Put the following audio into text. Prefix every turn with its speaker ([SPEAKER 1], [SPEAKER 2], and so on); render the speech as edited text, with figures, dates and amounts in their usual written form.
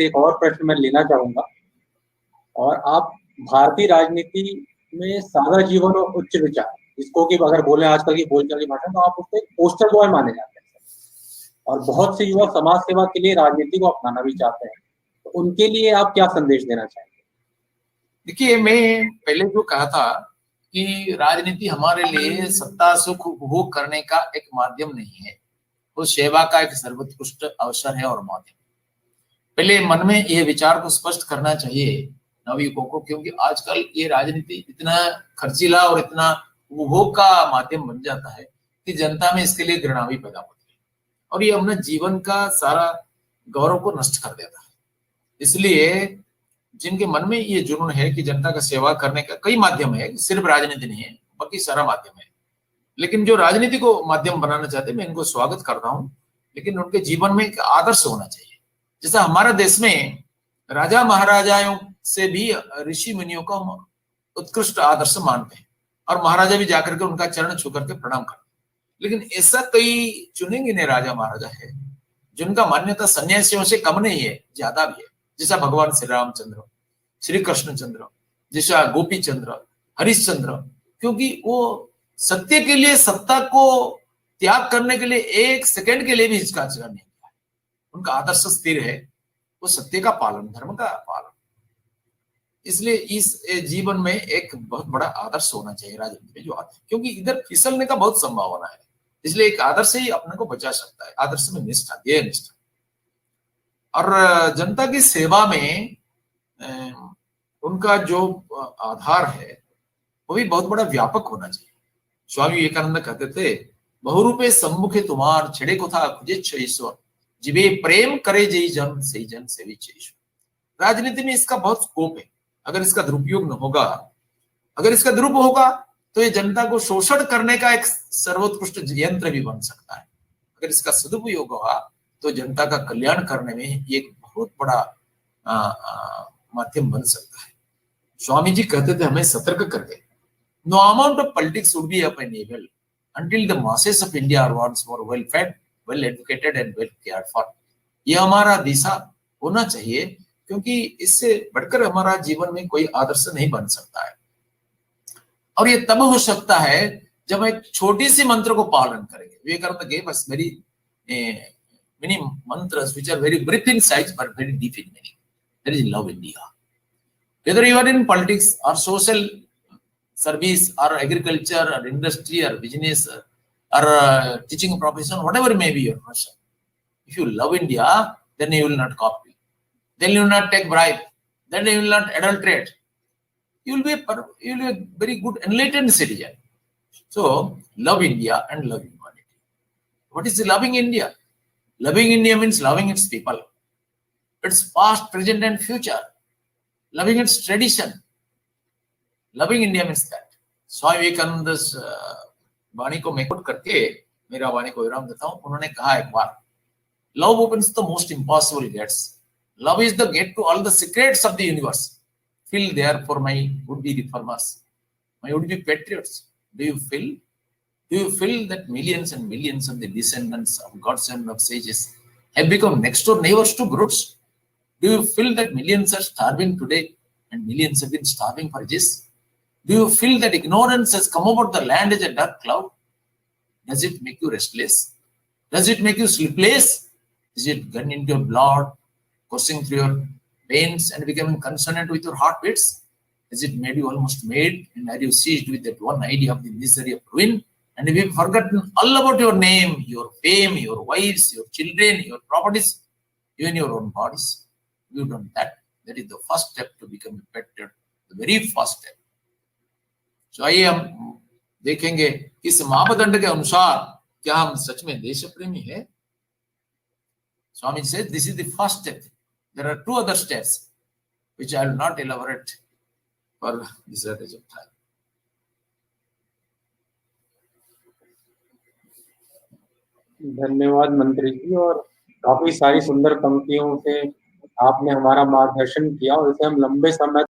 [SPEAKER 1] एक और प्रश्न मैं लेना चाहूंगा। और आप भारतीय राजनीति में सादा जीवन और उच्च विचार, इसको कि अगर बोले आजकल की बोलचाल की भाषा, तो आप उसको एक पोस्टर बॉय माने जाते हैं। और बहुत से युवा समाज सेवा के लिए राजनीति को अपनाना भी चाहते हैं, तो उनके लिए आप क्या संदेश देना चाहेंगे?
[SPEAKER 2] देखिए, मैं पहले जो कहा था कि राजनीति हमारे लिए सत्ता सुख उपभोग करने का एक माध्यम नहीं है, वो सेवा का एक सर्वोत्कृष्ट अवसर है और माध्यम। पहले मन में ये विचार को स्पष्ट करना चाहिए नवयुवकों को, क्योंकि आजकल ये राजनीति इतना खर्चीला और इतना उपभोग का माध्यम बन जाता है कि जनता में इसके लिए घृणा भी पैदा होती है और ये अपने जीवन का सारा गौरव को नष्ट कर देता है। इसलिए जिनके मन में ये जुनून है कि जनता का सेवा करने का कई माध्यम है, सिर्फ राजनीति नहीं है, बाकी सारा माध्यम है, लेकिन जो राजनीति को माध्यम बनाना चाहते हैं मैं इनको स्वागत करता हूँ, लेकिन उनके जीवन में एक आदर्श होना चाहिए। जैसा हमारे देश में राजा महाराजाओं से भी ऋषि मुनियों का उत्कृष्ट आदर्श मानते हैं और महाराजा भी जाकर के उनका चरण छू करके प्रणाम करते हैं, लेकिन ऐसा कई चुनेंगे नहीं राजा महाराजा है जिनका मान्यता सन्यासियों से कम नहीं है, ज्यादा भी है। जैसा भगवान श्री रामचंद्र, श्री कृष्णचंद्र, जैसा गोपी चंद्र, हरिश्चंद्र, क्योंकि वो सत्य के लिए सत्ता को त्याग करने के लिए एक सेकंड के लिए भी हिचकाचका नहीं किया। उनका आदर्श स्थिर है, वो सत्य का पालन, धर्म का पालन। इसलिए इस जीवन में एक बहुत बड़ा आदर्श होना चाहिए राजनीति में जो आते हैं, क्योंकि इधर फिसलने का बहुत संभावना है। इसलिए एक आदर्श ही अपने को बचा सकता है, आदर्श में निष्ठा, ध्येय निष्ठा। और जनता की सेवा में उनका जो आधार है वो भी बहुत बड़ा व्यापक होना चाहिए। स्वामी विवेकानंद कहते थे, बहुरूपे सम्मुखे तुम्हार छिड़े को था खुजे ईश्वर, जिबे प्रेम करे जय जन सही जन सेवी ईश्वर। राजनीति में इसका बहुत स्कोप है। अगर इसका दुरुपयोग न होगा, अगर इसका दुरुपयोग होगा तो ये जनता को शोषण करने का एक सर्वोत्कृष्ट यंत्र भी बन सकता है। अगर इसका सदुपयोग होगा तो जनता का कल्याण करने में एक बहुत बड़ा माध्यम बन सकता है। स्वामी जी कहते थे हमें सतर्क करके, no amount of politics would be up enable until the masses of India are once more well fed, well educated and well cared for। ये हमारा दिशा होना चाहिए, क्योंकि इससे बढ़कर हमारा जीवन में कोई आदर्श नहीं बन सकता है। और ये तब हो सकता है जब एक छोटी सी मंत्र को पालन करेंगे। Vivekananda gave us many mantras which are very brief in size but very deep in meaning. That is love India. Whether you are in politics or social service or agriculture or industry or business or teaching profession, whatever may be your profession, if you love India, then you will not copy, then you will not take bribe, then you will not adulterate. You will be a very good enlightened citizen. So love India and love humanity. What is loving India? Loving India means loving its people, its past, present and future, loving its tradition. Loving India means that. Swami Vivekananda वाणी को मैं coat करके मेरा वाणी को विराम देता हूं। उन्होंने कहा एक बार, love opens the most impossible gates. Love is the gate to all the secrets of the universe. Feel therefore my would-be reformers, my would-be patriots. Do you feel that millions and millions of the descendants of gods and of sages have become next door neighbors to brutes? Do you feel that millions are starving today and millions have been starving for ages? Do you feel that ignorance has come over the land as a dark cloud? Does it make you restless? Does it make you sleepless? Is it gone into your blood, coursing through your veins and becoming consonant with your heartbeats? Has it made you almost mad? And are you seized with that one idea of the misery of ruin? And have you forgotten all about your name, your fame, your wives, your children, your properties, even your own bodies? You done that. That is the first step to become a patriot, the very first step. तो आइए हम देखेंगे इस मापदंड के अनुसार क्या हम सच में देश प्रेमी है। Swami ji said, this is the first step. There are two other steps which I will not elaborate for this advantage of time.
[SPEAKER 1] धन्यवाद मंत्री जी, और काफी सारी सुंदर पंक्तियों से आपने हमारा मार्गदर्शन किया और इसे हम लंबे समय